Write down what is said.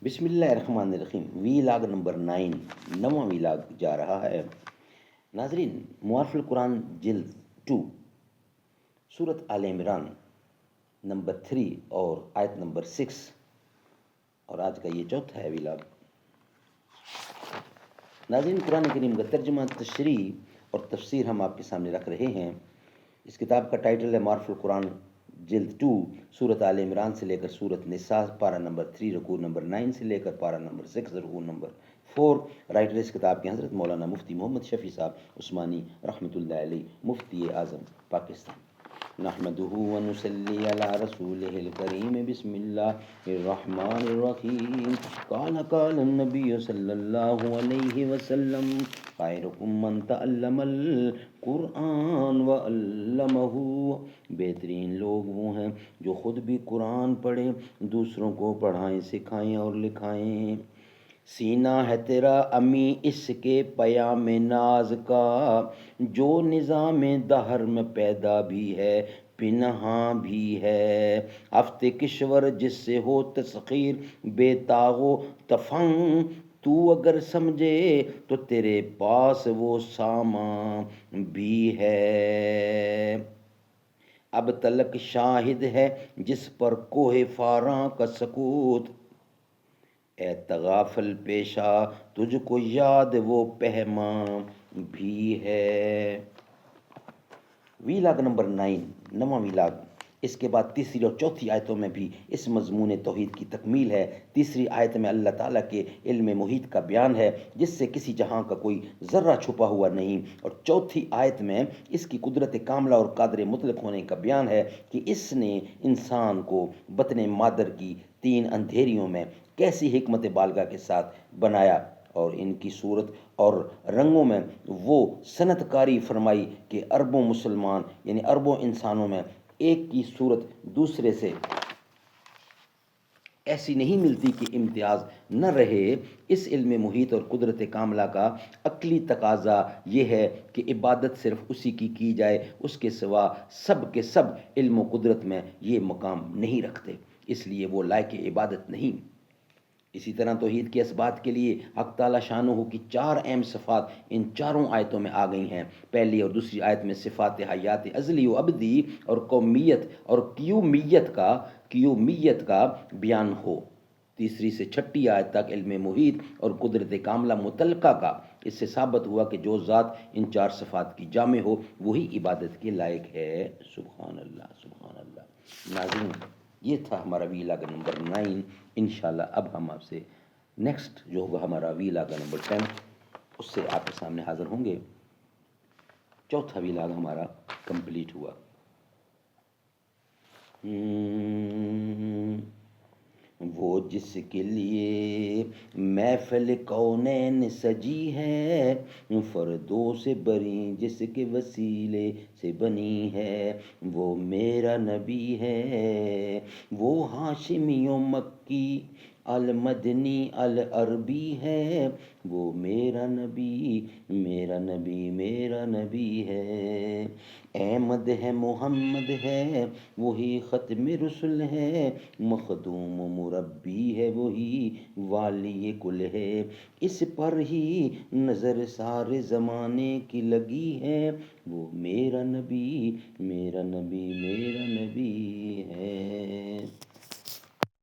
بسم اللہ الرحمن الرحیم۔ ویلاگ نمبر 9، نواں ویلاگ جا رہا ہے۔ ناظرین، معارف القرآن جلد 2، سورت آل عمران نمبر 3 اور آیت نمبر 6، اور آج کا یہ چوتھا ہے ویلاگ۔ ناظرین، قرآن کریم کا ترجمہ، تشریح اور تفسیر ہم آپ کے سامنے رکھ رہے ہیں۔ اس کتاب کا ٹائٹل ہے معارف القرآن جلد 2، سورت آل عمران سے لے کر سورت نساء، پارہ نمبر 3 رکوع نمبر 9 سے لے کر پارہ نمبر 6 رکوع نمبر 4۔ رائٹر اس کتاب کے حضرت مولانا مفتی محمد شفیع صاحب عثمانی رحمۃ اللہ علیہ، مفتی اعظم پاکستان۔ نحمده ونصلي على رسوله الكريم بسم الله الرحمن الرحيم۔ قال النبي صلى الله عليه وسلم خيركم من تعلم القرآن وعلمه۔ بہترین لوگ وہ ہیں جو خود بھی قرآن پڑھیں، دوسروں کو پڑھائیں، سکھائیں اور لکھائیں۔ سینہ ہے تیرا امی اس کے پیام ناز کا، جو نظام دہر میں پیدا بھی ہے پنہاں بھی ہے۔ ہفت کشور جس سے ہو تسخیر بے تاغ و تفنگ، تو اگر سمجھے تو تیرے پاس وہ سامان بھی ہے۔ اب تلک شاہد ہے جس پر کوہ فاراں کا سکوت، اے تغافل پیشہ تجھ کو یاد وہ پہماں بھی ہے۔ ویلاگ نمبر 9، نواں ویلاگ۔ اس کے بعد تیسری اور چوتھی آیتوں میں بھی اس مضمون توحید کی تکمیل ہے۔ تیسری آیت میں اللہ تعالیٰ کے علم محیط کا بیان ہے، جس سے کسی جہاں کا کوئی ذرہ چھپا ہوا نہیں، اور چوتھی آیت میں اس کی قدرت کاملہ اور قادر مطلق ہونے کا بیان ہے کہ اس نے انسان کو بطن مادر کی 3 اندھیریوں میں کیسی حکمت بالغہ کے ساتھ بنایا، اور ان کی صورت اور رنگوں میں وہ صنعت کاری فرمائی کہ اربوں مسلمان یعنی اربوں انسانوں میں ایک کی صورت دوسرے سے ایسی نہیں ملتی کہ امتیاز نہ رہے۔ اس علم محیط اور قدرت کاملہ کا عقلی تقاضا یہ ہے کہ عبادت صرف اسی کی جائے، اس کے سوا سب کے سب علم و قدرت میں یہ مقام نہیں رکھتے، اس لیے وہ لائق عبادت نہیں۔ اسی طرح توحید کی اثبات کے لیے حق تعالی شانہ کی 4 اہم صفات ان چاروں آیتوں میں آ گئی ہیں۔ پہلی اور دوسری آیت میں صفات حیات ازلی و ابدی اور قومیت اور قیومیت کا بیان ہو۔ تیسری سے چھٹی آیت تک علم محیط اور قدرت کاملہ متعلقہ کا۔ اس سے ثابت ہوا کہ جو ذات ان 4 صفات کی جامع ہو وہی عبادت کے لائق ہے۔ سبحان اللہ، سبحان اللہ۔ ناظرین، یہ تھا ہمارا ویلاگ نمبر 9۔ انشاءاللہ اب ہم آپ سے نیکسٹ جو ہوگا ہمارا ویلاگ نمبر 10، اس سے آپ کے سامنے حاضر ہوں گے۔ چوتھا ویلاگ ہمارا کمپلیٹ ہوا۔ وہ جس کے لیے محفل کونین سجی ہے، فردوں سے بری جس کے وسیلے سے بنی ہے، وہ میرا نبی ہے، وہ ہاشمی و مکی المدنی العربی ہے، وہ میرا نبی میرا نبی میرا نبی ہے۔ احمد ہے محمد ہے وہی ختم رسل ہے، مخدوم و مربی ہے وہی والی کل ہے، اس پر ہی نظر سارے زمانے کی لگی ہے، وہ میرا نبی میرا نبی میرا نبی ہے۔